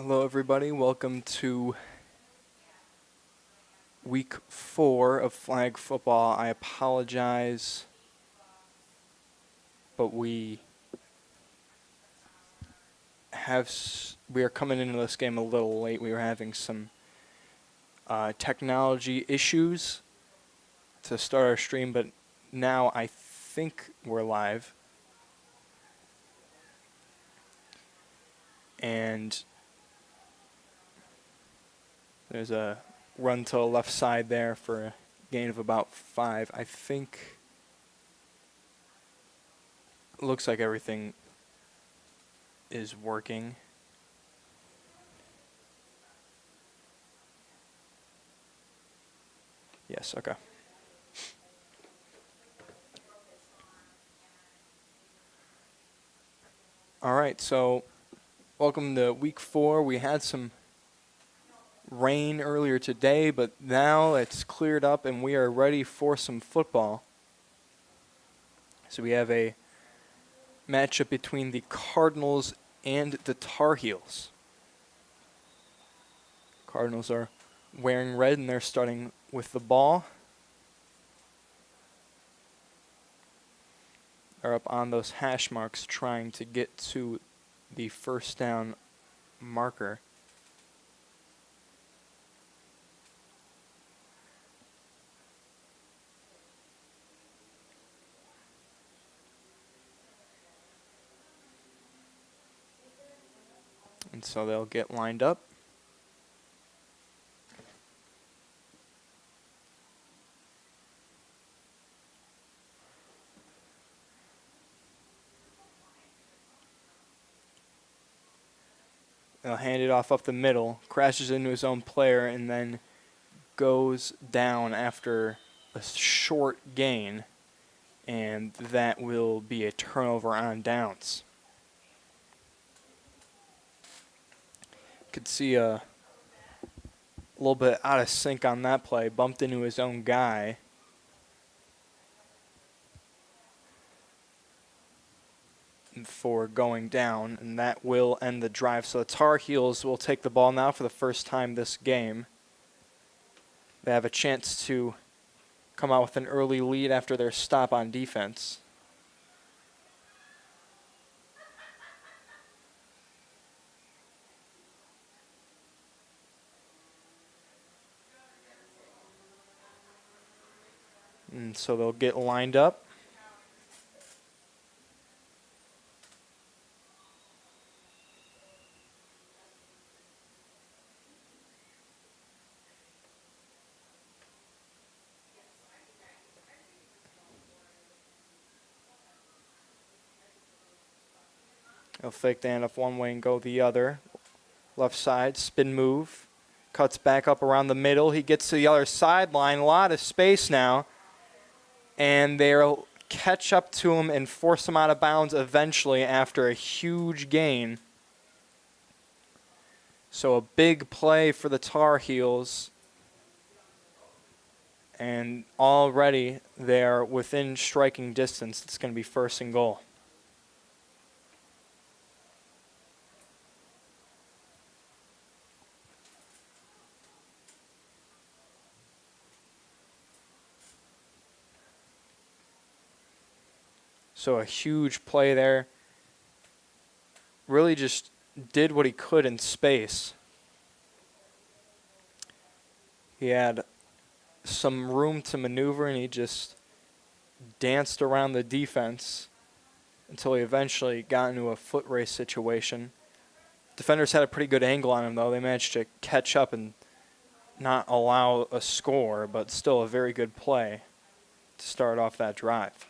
Hello, everybody. Welcome to week 4 of flag football. I apologize, but we are coming into this game a little late. We were having some technology issues to start our stream, but now I think we're live. And there's a run to the left side there for a gain of about 5. I think it looks like everything is working. Yes, okay. All right, so welcome to week 4. We had some rain earlier today, but now it's cleared up and we are ready for some football. So we have a matchup between the Cardinals and the Tar Heels. Cardinals are wearing red and they're starting with the ball. They're up on those hash marks trying to get to the first down marker. And so they'll get lined up. They'll hand it off up the middle, crashes into his own player, and then goes down after a short gain, and that will be a turnover on downs. Could see a little bit out of sync on that play, bumped into his own guy. For going down, and that will end the drive. So the Tar Heels will take the ball now for the first time this game. They have a chance to come out with an early lead after their stop on defense. And so they'll get lined up. They'll fake the handoff one way and go the other. Left side, spin move. Cuts back up around the middle. He gets to the other sideline. A lot of space now. And they'll catch up to him and force him out of bounds eventually after a huge gain. So a big play for the Tar Heels. And already they're within striking distance. It's going to be first and goal. So a huge play there. Really just did what he could in space. He had some room to maneuver and he just danced around the defense until he eventually got into a foot race situation. Defenders had a pretty good angle on him though. They managed to catch up and not allow a score, but still a very good play to start off that drive.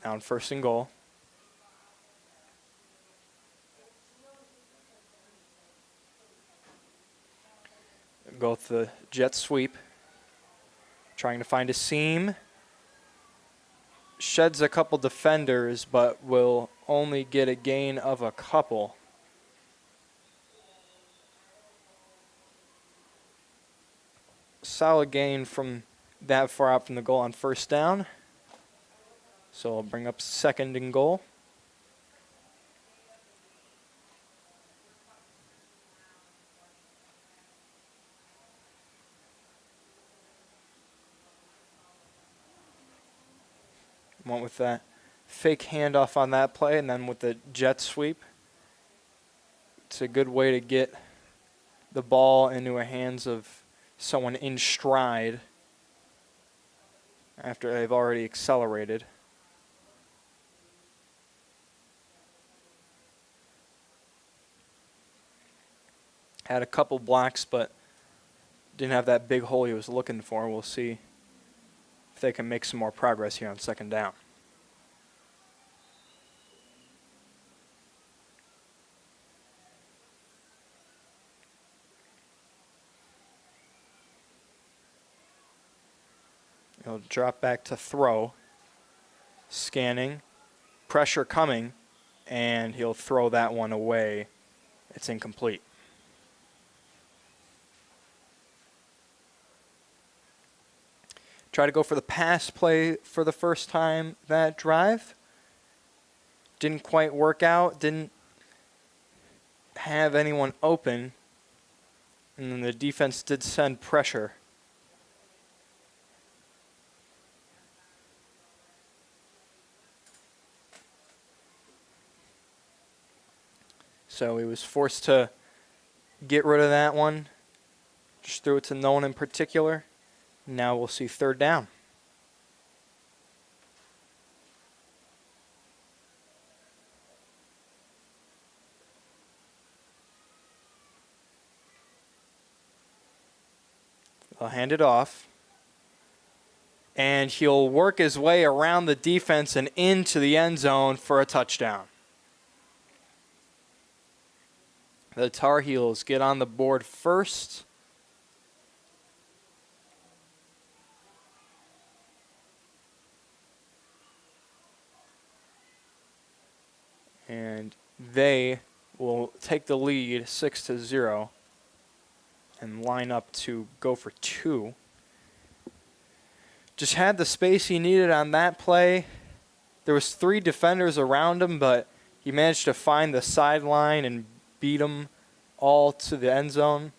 Now on first and goal. Go with the jet sweep. Trying to find a seam. Sheds a couple defenders, but will only get a gain of a couple. Solid gain from that far out from the goal on first down. So I'll bring up second and goal. Went with that fake handoff on that play, and then with the jet sweep. It's a good way to get the ball into the hands of someone in stride after they've already accelerated. Had a couple blocks, but didn't have that big hole he was looking for. We'll see if they can make some more progress here on second down. He'll drop back to throw. Scanning. Pressure coming. And he'll throw that one away. It's incomplete. Try to go for the pass play for the first time that drive. Didn't quite work out. Didn't have anyone open. And then the defense did send pressure. So he was forced to get rid of that one. Just threw it to no one in particular. Now we'll see third down. He'll hand it off. And he'll work his way around the defense and into the end zone for a touchdown. The Tar Heels get on the board first. And they will take the lead 6-0 and line up to go for 2. Just had the space he needed on that play. There was 3 defenders around him, but he managed to find the sideline and beat them all to the end zone.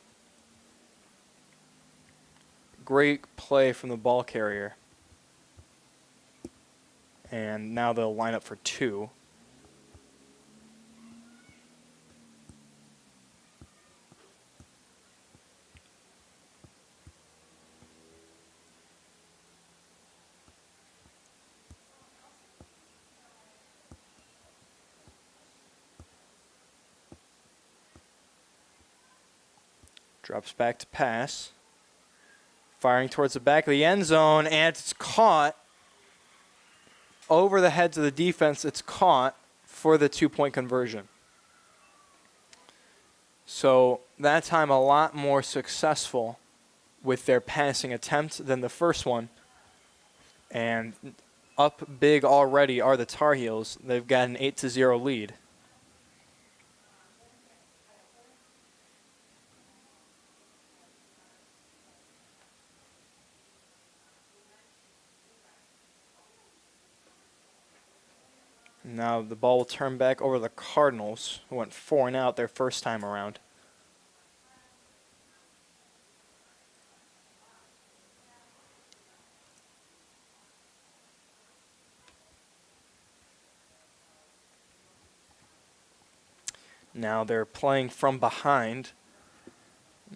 Great play from the ball carrier. And now they'll line up for 2. Drops back to pass. Firing towards the back of the end zone, and it's caught over the heads of the defense. It's caught for the 2-point conversion. So that time a lot more successful with their passing attempt than the first one. And up big already are the Tar Heels. They've got an 8-0 lead. Now the ball will turn back over to the Cardinals, who went 4 and out their first time around. Now they're playing from behind.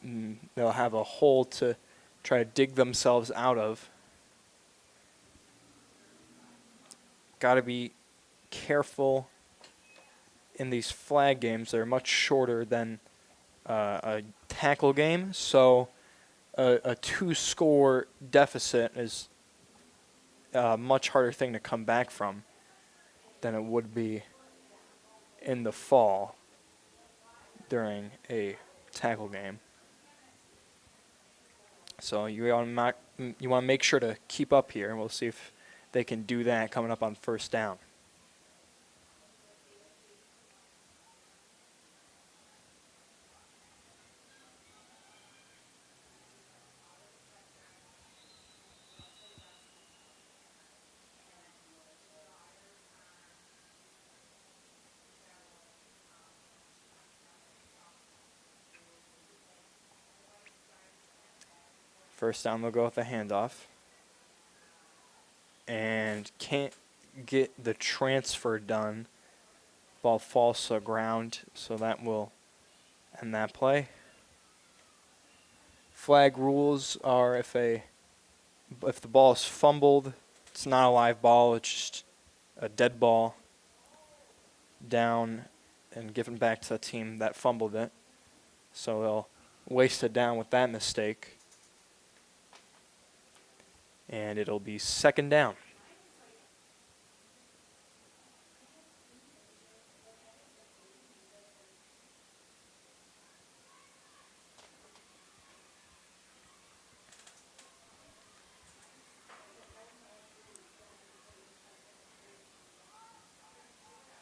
They'll have a hole to try to dig themselves out of. Got to be careful in these flag games. They're much shorter than a tackle game, so a 2-score deficit is a much harder thing to come back from than it would be in the fall during a tackle game. So you want to make sure to keep up here, and we'll see if they can do that coming up on first down. First down, they'll go with a handoff. And get the transfer done. Ball falls to the ground, so that will end that play. Flag rules are if the ball is fumbled, it's not a live ball, it's just a dead ball down and given back to the team that fumbled it. So they'll waste it down with that mistake. And it'll be second down.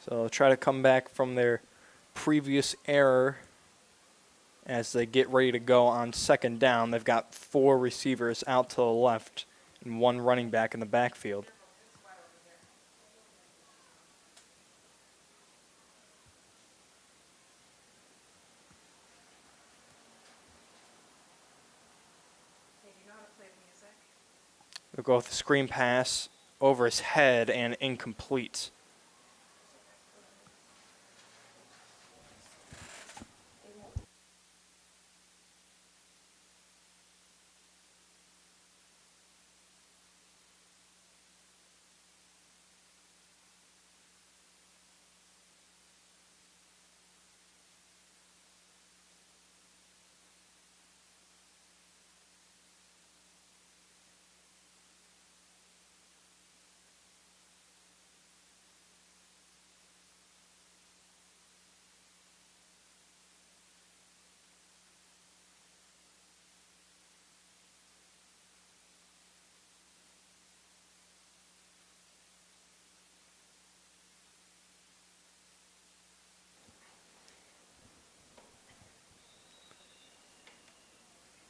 So they'll try to come back from their previous error as they get ready to go on second down. They've got 4 receivers out to the left and 1 running back in the backfield. They'll go with the screen pass over his head and incomplete.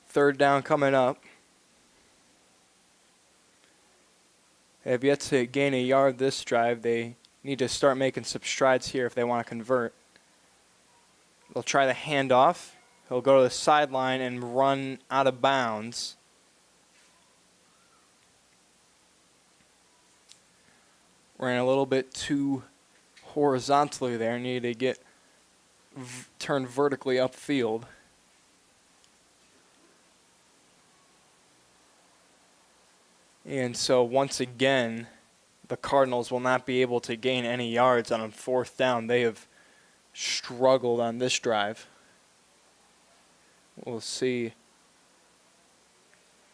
Third down coming up. They have yet to gain a yard this drive. They need to start making some strides here if they want to convert. They'll try the handoff. He'll go to the sideline and run out of bounds. Ran a little bit too horizontally there. Needed to get turned vertically upfield. And so once again, the Cardinals will not be able to gain any yards on fourth down. They have struggled on this drive. We'll see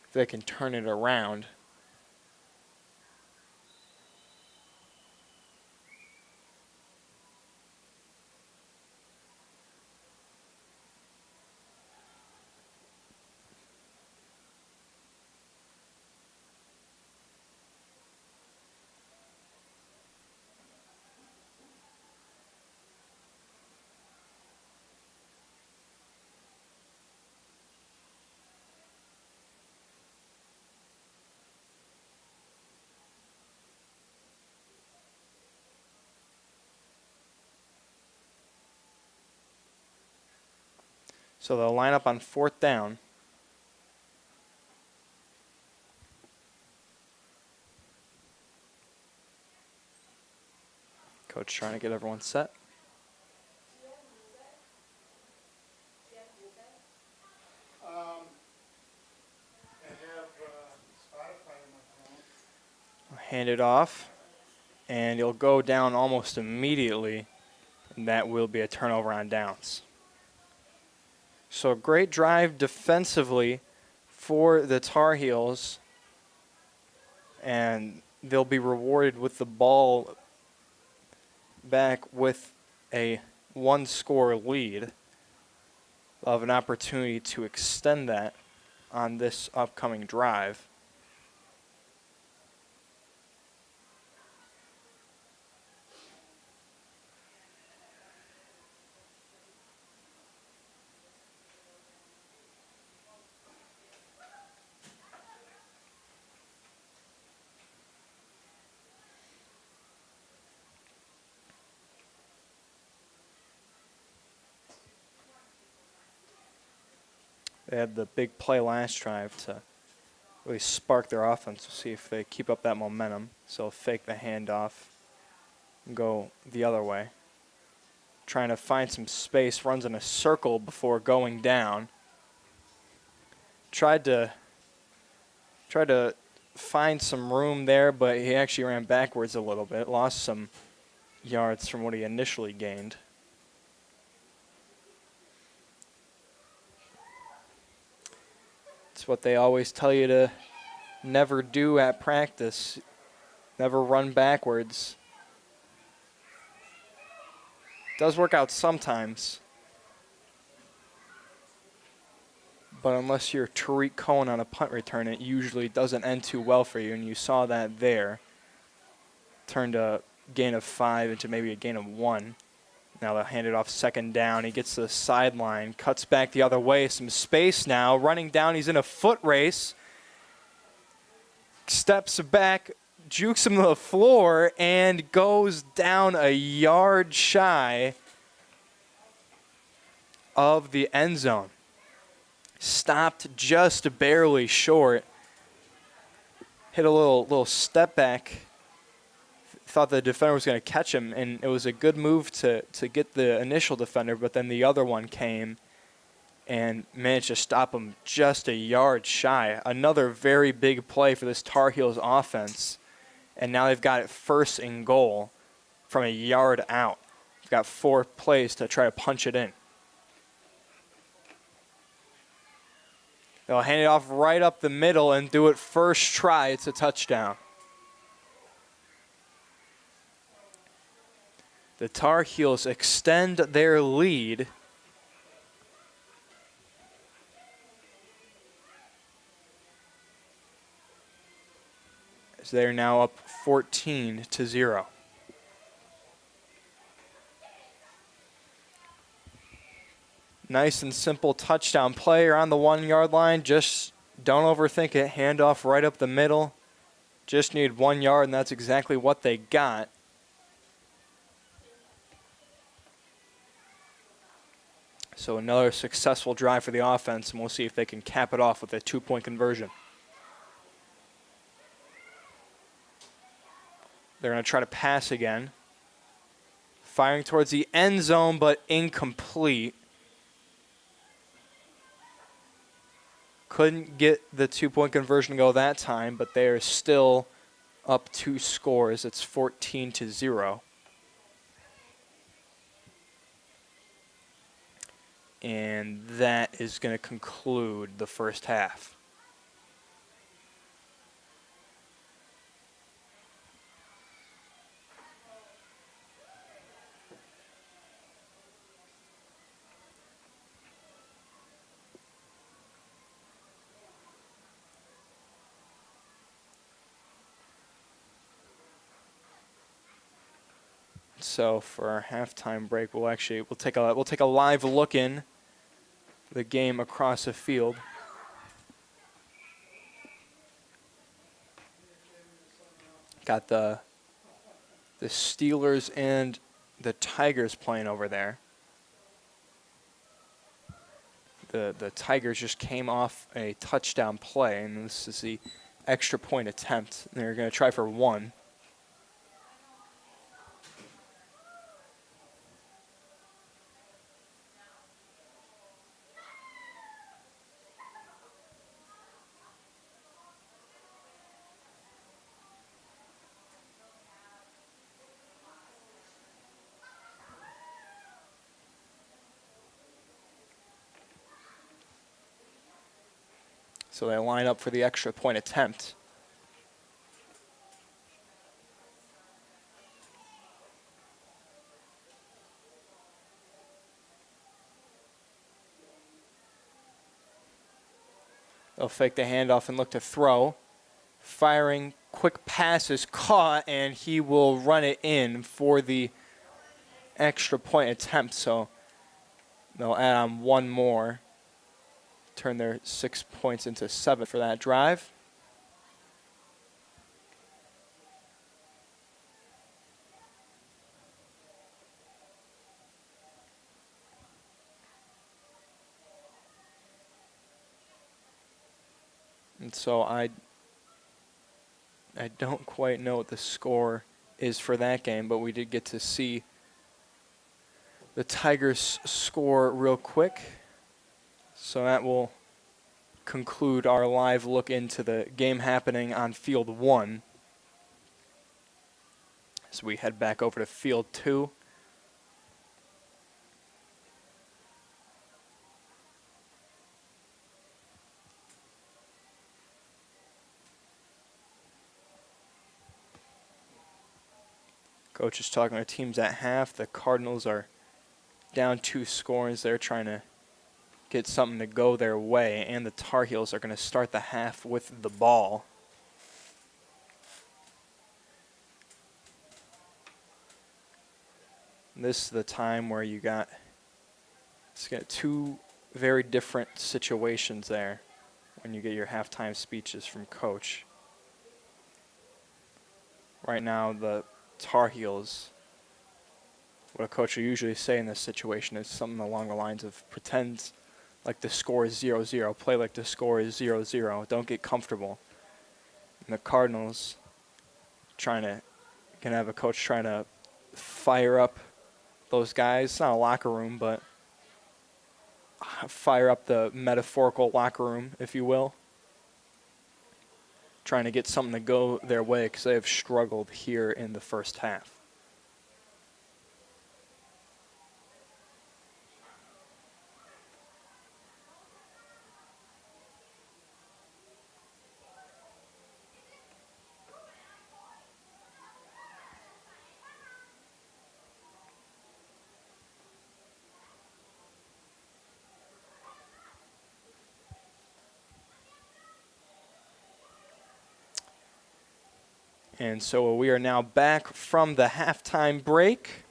if they can turn it around. So they'll line up on fourth down. Coach trying to get everyone set. Hand it off, and he'll go down almost immediately, and that will be a turnover on downs. So a great drive defensively for the Tar Heels, and they'll be rewarded with the ball back with a 1-score lead. They'll have an opportunity to extend that on this upcoming drive. They had the big play last drive to really spark their offense. We'll see if they keep up that momentum. So fake the handoff and go the other way. Trying to find some space, runs in a circle before going down. Tried to find some room there, but he actually ran backwards a little bit. Lost some yards from what he initially gained. It's what they always tell you to never do at practice. Never run backwards. Does work out sometimes. But unless you're Tariq Cohen on a punt return, it usually doesn't end too well for you, and you saw that there. Turned a gain of 5 into maybe a gain of 1. Now they'll hand it off second down. He gets to the sideline, cuts back the other way. Some space now. Running down, he's in a foot race. Steps back, jukes him to the floor, and goes down a yard shy of the end zone. Stopped just barely short. Hit a little step back. Thought the defender was going to catch him, and it was a good move to get the initial defender, but then the other one came and managed to stop him just a yard shy. Another very big play for this Tar Heels offense, and now they've got it first and goal from a yard out. They've got 4 plays to try to punch it in. They'll hand it off right up the middle and do it first try. It's a touchdown. The Tar Heels extend their lead. As they're now up 14-0. Nice and simple touchdown play around the 1 yard line. Just don't overthink it. Handoff right up the middle. Just need 1 yard, and that's exactly what they got. So another successful drive for the offense, and we'll see if they can cap it off with a 2-point conversion. They're going to try to pass again. Firing towards the end zone, but incomplete. Couldn't get the 2-point conversion to go that time, but they are still up 2 scores. It's 14-0. And that is going to conclude the first half. So for our halftime break, we'll take a live look in the game across the field. Got the Steelers and the Tigers playing over there. The Tigers just came off a touchdown play, and this is the extra point attempt. They're going to try for 1. So they line up for the extra point attempt. They'll fake the handoff and look to throw. Firing, quick pass is caught, and he will run it in for the extra point attempt. So they'll add on 1 more. Turn their 6 points into 7 for that drive. And so I don't quite know what the score is for that game, but we did get to see the Tigers score real quick. So that will conclude our live look into the game happening on Field 1. So we head back over to Field 2. Coach is talking to teams at half. The Cardinals are down 2 scores. They're trying to get something to go their way, and the Tar Heels are going to start the half with the ball. This is the time where you got two very different situations there when you get your halftime speeches from Coach. Right now, the Tar Heels, what a coach will usually say in this situation is something along the lines of pretend like the score is 0-0, play like the score is 0-0, don't get comfortable. And the Cardinals can have a coach trying to fire up those guys. It's not a locker room, but fire up the metaphorical locker room, if you will. Trying to get something to go their way because they have struggled here in the first half. And so we are now back from the halftime break.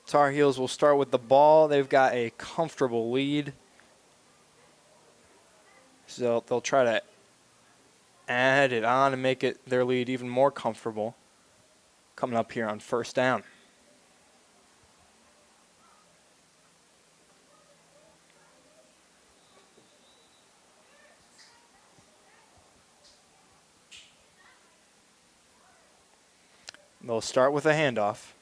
Tar Heels will start with the ball. They've got a comfortable lead. So they'll try to add it on and make their lead even more comfortable coming up here on first down. They'll start with a handoff.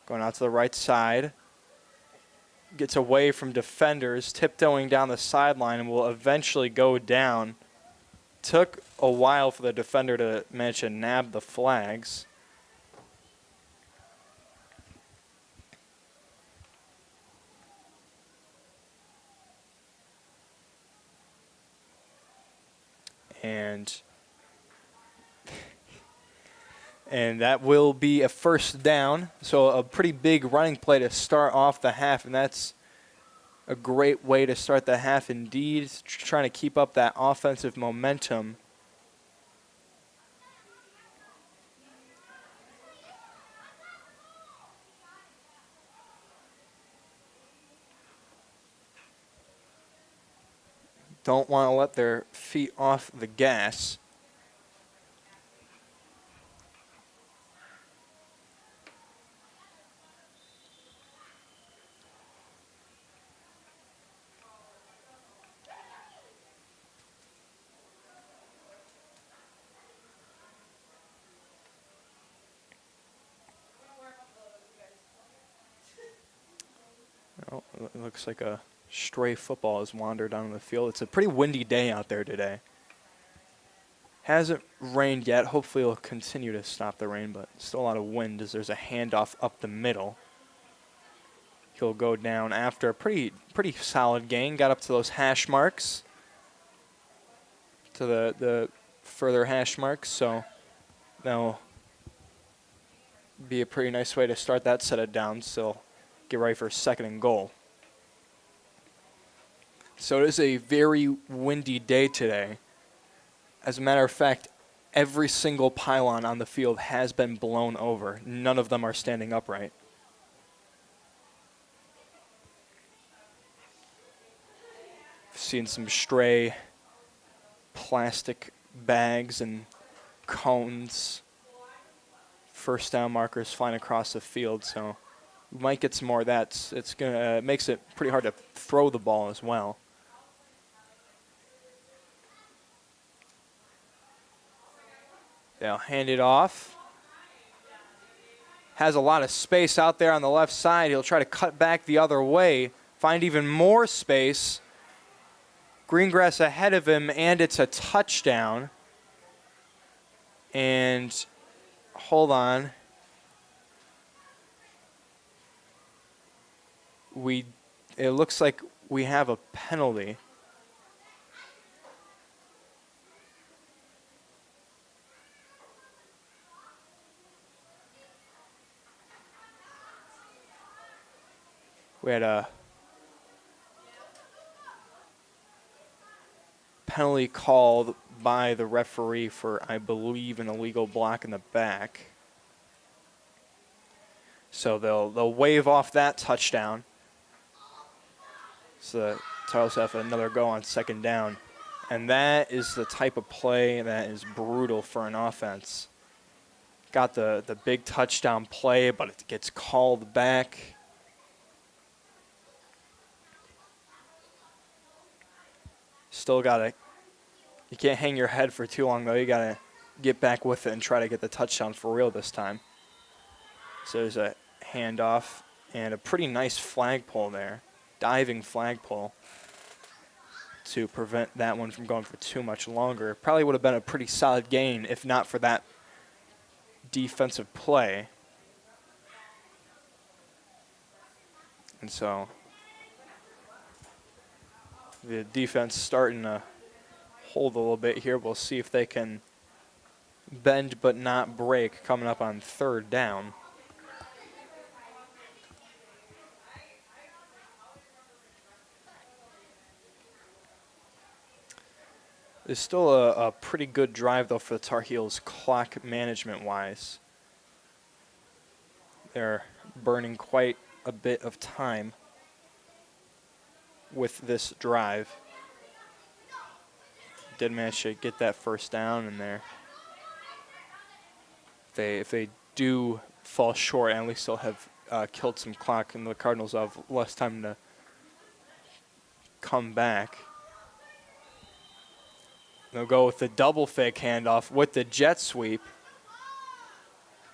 Going out to the right side. Gets away from defenders, tiptoeing down the sideline, and will eventually go down. Took a while for the defender to manage to nab the flags. And that will be a first down. So a pretty big running play to start off the half, and that's a great way to start the half indeed, trying to keep up that offensive momentum. Don't want to let their feet off the gas. Well, it looks like a stray football has wandered onto the field. It's a pretty windy day out there today. Hasn't rained yet. Hopefully it'll continue to stop the rain, but still a lot of wind as there's a handoff up the middle. He'll go down after a pretty solid gain. Got up to those hash marks, to the further hash marks, so that'll be a pretty nice way to start that set of downs. So get ready for second and goal. So it is a very windy day today. As a matter of fact, every single pylon on the field has been blown over. None of them are standing upright. Seen some stray plastic bags and cones first down markers flying across the field, so we might get some more of that. It's gonna makes it pretty hard to throw the ball as well. They'll hand it off. Has a lot of space out there on the left side. He'll try to cut back the other way, find even more space. Greengrass ahead of him, and it's a touchdown. And hold on. It looks like we have a penalty. We had a penalty called by the referee for, I believe, an illegal block in the back. So they'll wave off that touchdown. So the Cardinals have another go on second down. And that is the type of play that is brutal for an offense. Got the big touchdown play, but it gets called back. Still you can't hang your head for too long, though. You got to get back with it and try to get the touchdown for real this time. So there's a handoff and a pretty nice flagpole there. Diving flagpole to prevent that one from going for too much longer. Probably would have been a pretty solid gain if not for that defensive play. And so the defense starting to hold a little bit here. We'll see if they can bend but not break coming up on third down. It's still a pretty good drive, though, for the Tar Heels clock management-wise. They're burning quite a bit of time with this drive. Did manage to get that first down in there. If they do fall short, at least they'll have killed some clock, and the Cardinals will have less time to come back. They'll go with the double fake handoff with the jet sweep.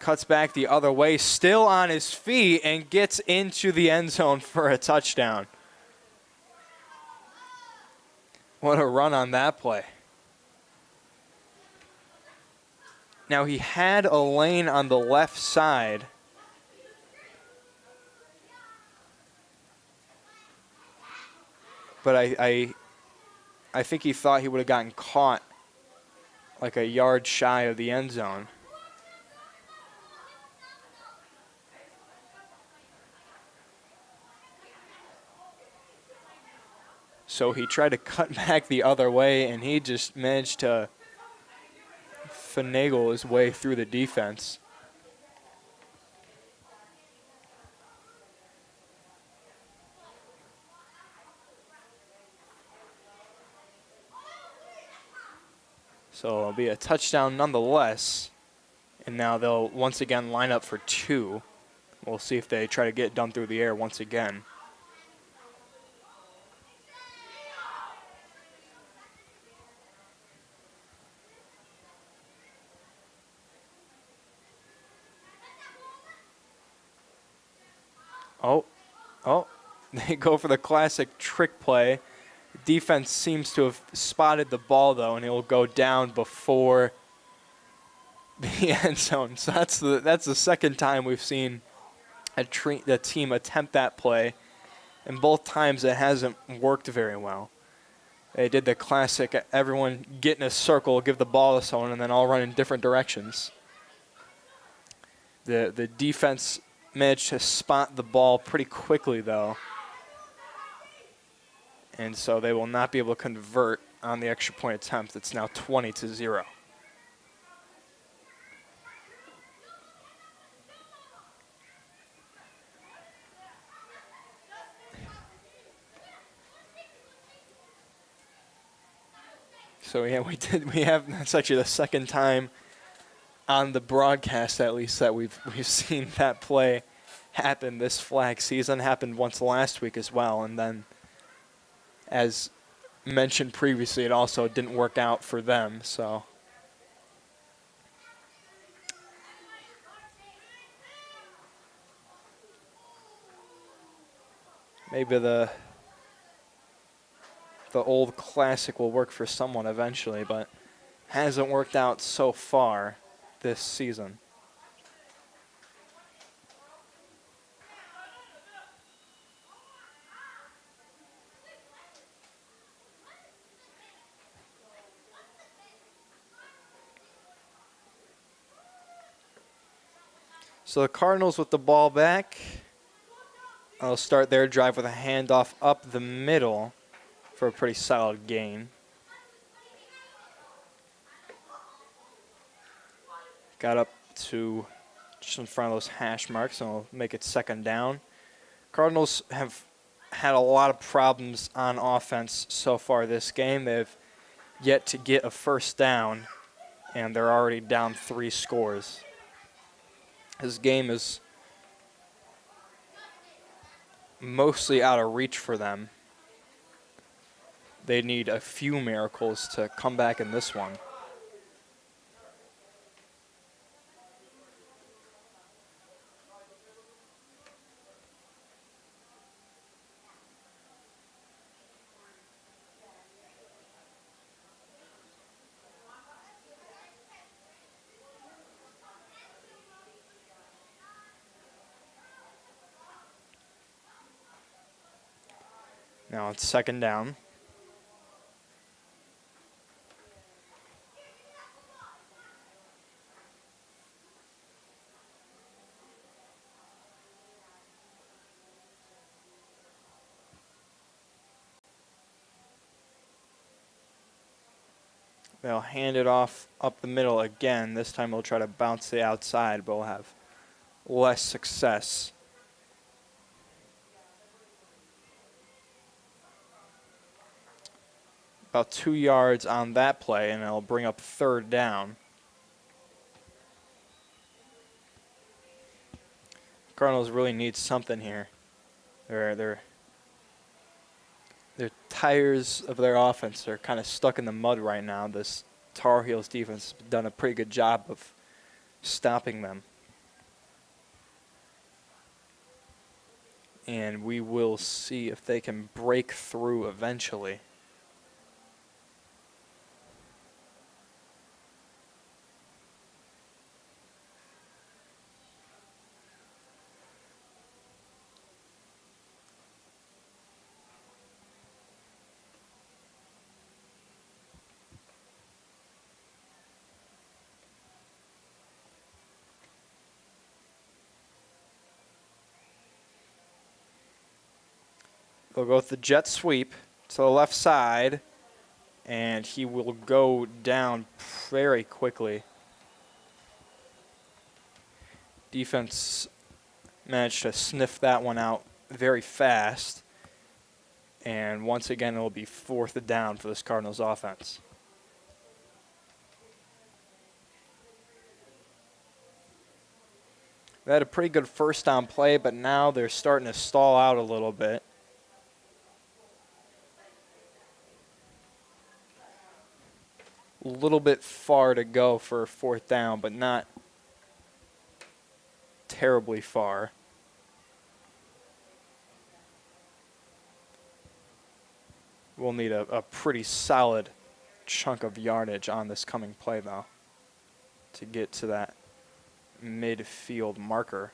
Cuts back the other way, still on his feet, and gets into the end zone for a touchdown. What a run on that play. Now, he had a lane on the left side. But I think he thought he would have gotten caught like a yard shy of the end zone. So he tried to cut back the other way, and he just managed to finagle his way through the defense. So it'll be a touchdown nonetheless. And now they'll once again line up for two. We'll see if they try to get it done through the air once again. Oh, they go for the classic trick play. Defense seems to have spotted the ball, though, and it will go down before the end zone. So that's the second time we've seen the team attempt that play, and both times it hasn't worked very well. They did the classic, everyone get in a circle, give the ball to someone, and then all run in different directions. The defense managed to spot the ball pretty quickly, though. And so they will not be able to convert on the extra point attempt. It's now 20-0. So yeah, that's actually the second time on the broadcast, at least, that we've seen that play happen this flag season. Happened once last week as well, and then, as mentioned previously, it also didn't work out for them. So maybe the old classic will work for someone eventually, but hasn't worked out so far this season. So the Cardinals with the ball back. They'll start their drive with a handoff up the middle for a pretty solid gain. Got up to just in front of those hash marks, and we'll make it second down. Cardinals have had a lot of problems on offense so far this game. They've yet to get a first down, and they're already down 3 scores. This game is mostly out of reach for them. They need a few miracles to come back in this one. Now it's second down. They'll hand it off up the middle again. This time they'll try to bounce the outside, but we'll have less success. About 2 yards on that play, and it'll bring up third down. Cardinals really need something here. Their tires of their offense are kind of stuck in the mud right now. This Tar Heels defense has done a pretty good job of stopping them. And we will see if they can break through eventually. They'll go with the jet sweep to the left side, and he will go down very quickly. Defense managed to sniff that one out very fast, and once again it will be fourth down for this Cardinals offense. They had a pretty good first down play, but now they're starting to stall out a little bit. A little bit far to go for a fourth down, but not terribly far. We'll need a pretty solid chunk of yardage on this coming play, though, to get to that midfield marker.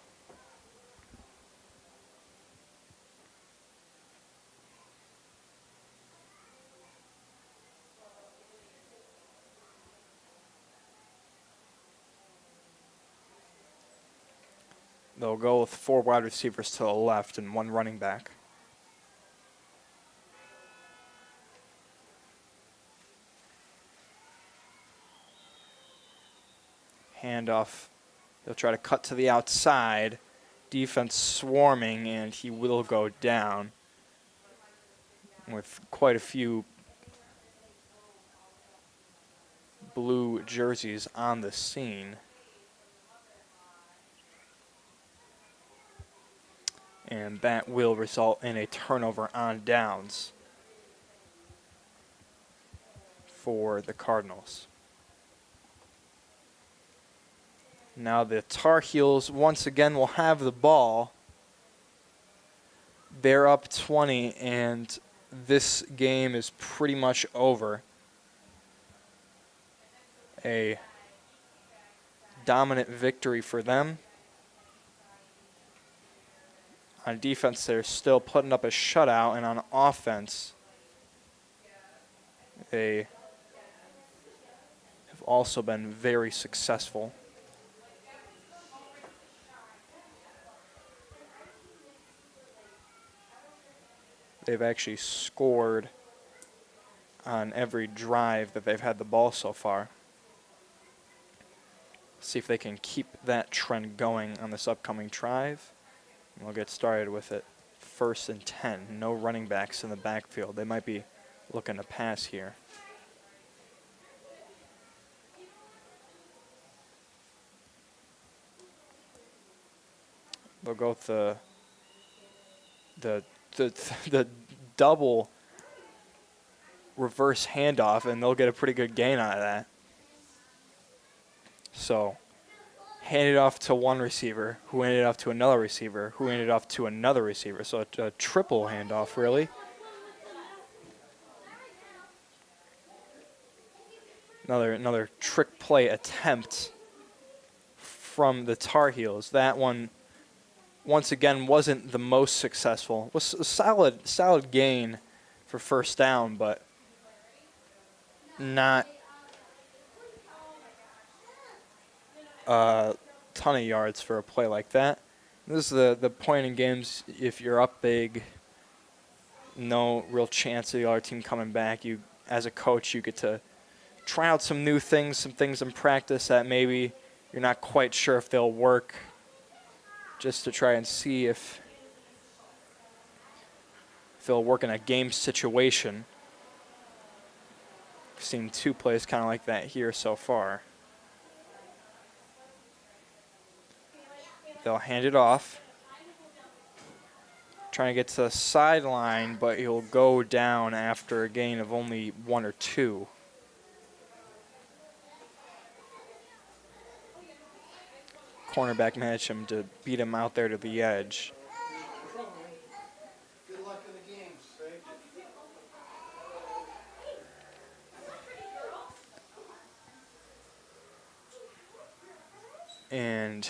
They'll go with 4 wide receivers to the left and 1 running back. Handoff. They'll try to cut to the outside. Defense swarming, and he will go down with quite a few blue jerseys on the scene. and that will result in a turnover on downs for the Cardinals. Now the Tar Heels once again will have the ball. They're up 20, and this game is pretty much over. A dominant victory for them. On defense, they're still putting up a shutout, and on offense, they have also been very successful. They've actually scored on every drive that they've had the ball so far. See if they can keep that trend going on this upcoming drive. We'll get started with it. 1st and 10. No running backs in the backfield. They might be looking to pass here. They'll go with the double reverse handoff, and they'll get a pretty good gain out of that. So, hand it off to one receiver, who handed it off to another receiver, who handed it off to another receiver. So a triple handoff, really. Another trick play attempt from the Tar Heels. That one, once again, wasn't the most successful. It was a solid gain for 1st down, but not a ton of yards for a play like that. This is the point in games. If you're up big, no real chance of the other team coming back. You, as a coach, you get to try out some new things, some things in practice that maybe you're not quite sure if they'll work, just to try and see if they'll work in a game situation. We've seen 2 plays kind of like that here so far. They'll hand it off. Trying to get to the sideline, but he'll go down after a gain of only 1 or 2. Cornerback managed him to beat him out there to the edge. Good luck in the games. And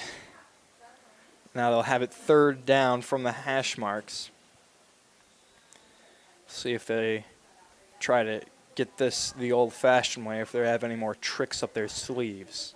now they'll have it 3rd down from the hash marks. See if they try to get this the old-fashioned way, if they have any more tricks up their sleeves.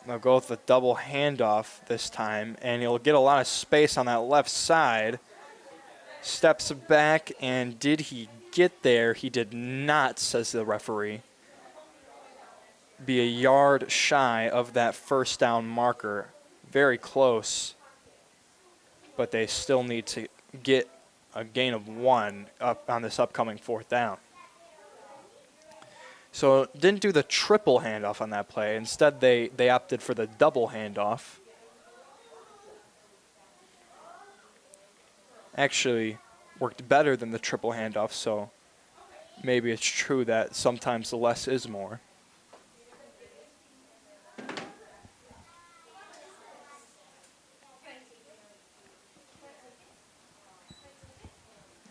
They'll go with the double handoff this time, and he'll get a lot of space on that left side. Steps back, and did he get there? He did not, says the referee. Be a yard shy of that 1st down marker. Very close, but they still need to get a gain of 1 up on this upcoming 4th down. So didn't do the triple handoff on that play. Instead, they opted for the double handoff. Actually worked better than the triple handoff, so maybe it's true that sometimes the less is more.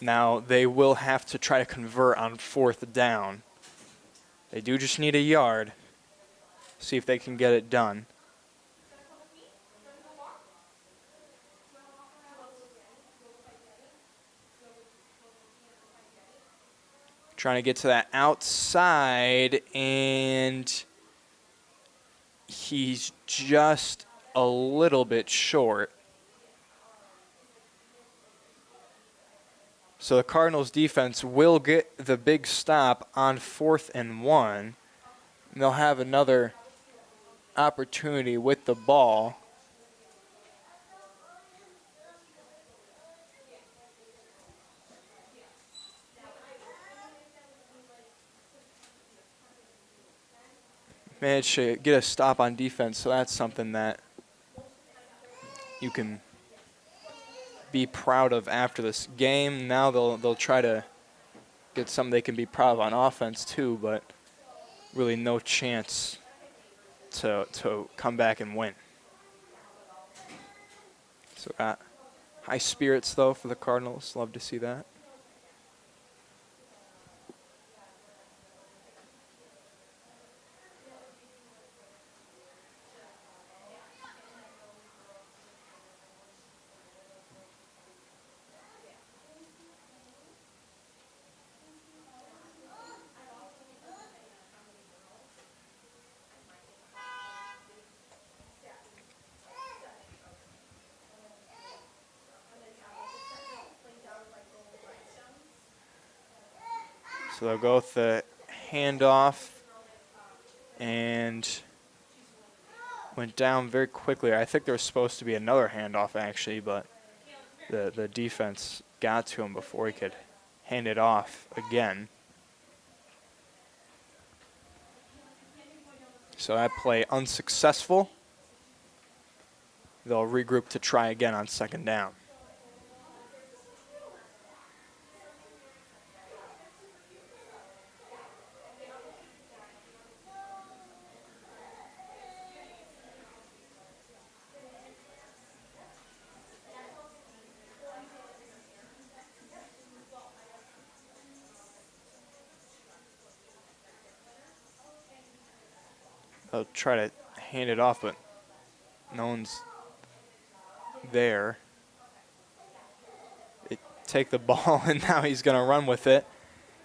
Now they will have to try to convert on 4th down. They do just need a yard. See if they can get it done. Trying to get to that outside, and he's just a little bit short. So the Cardinals defense will get the big stop on 4th and 1. And they'll have another opportunity with the ball. managed to get a stop on defense, so that's something that you can be proud of after this game. Now they'll try to get something they can be proud of on offense too, but really no chance to come back and win. So high spirits though for the Cardinals. Love to see that. So they'll go with the handoff, and went down very quickly. I think there was supposed to be another handoff actually, but the defense got to him before he could hand it off again. So that play unsuccessful. They'll regroup to try again on second down. They'll try to hand it off, but no one's there. They take the ball, and now he's going to run with it.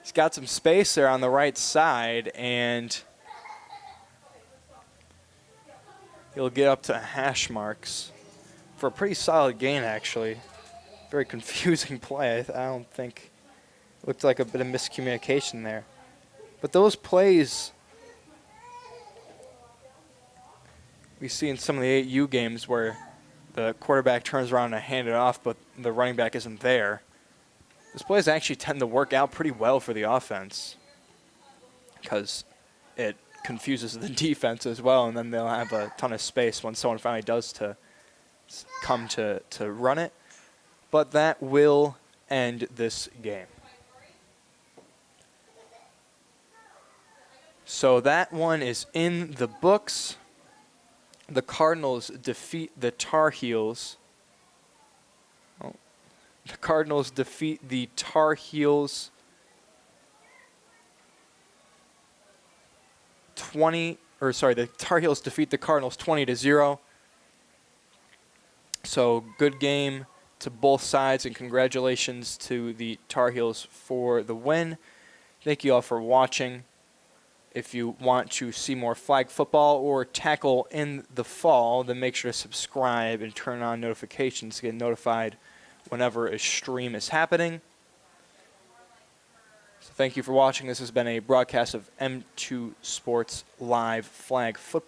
He's got some space there on the right side, and he'll get up to hash marks for a pretty solid gain, actually. Very confusing play. I don't think it looked like a bit of miscommunication there. But those plays we see in some of the 8U games where the quarterback turns around and hand it off, but the running back isn't there. Those plays actually tend to work out pretty well for the offense because it confuses the defense as well, and then they'll have a ton of space when someone finally does to come to run it. But that will end this game. So that one is in the books. The Cardinals defeat the Tar Heels. The Cardinals defeat the Tar Heels the Tar Heels defeat the Cardinals 20-0. So good game to both sides, and congratulations to the Tar Heels for the win. Thank you all for watching. If you want to see more flag football or tackle in the fall, then make sure to subscribe and turn on notifications to get notified whenever a stream is happening. So thank you for watching. This has been a broadcast of M2 Sports Live Flag Football.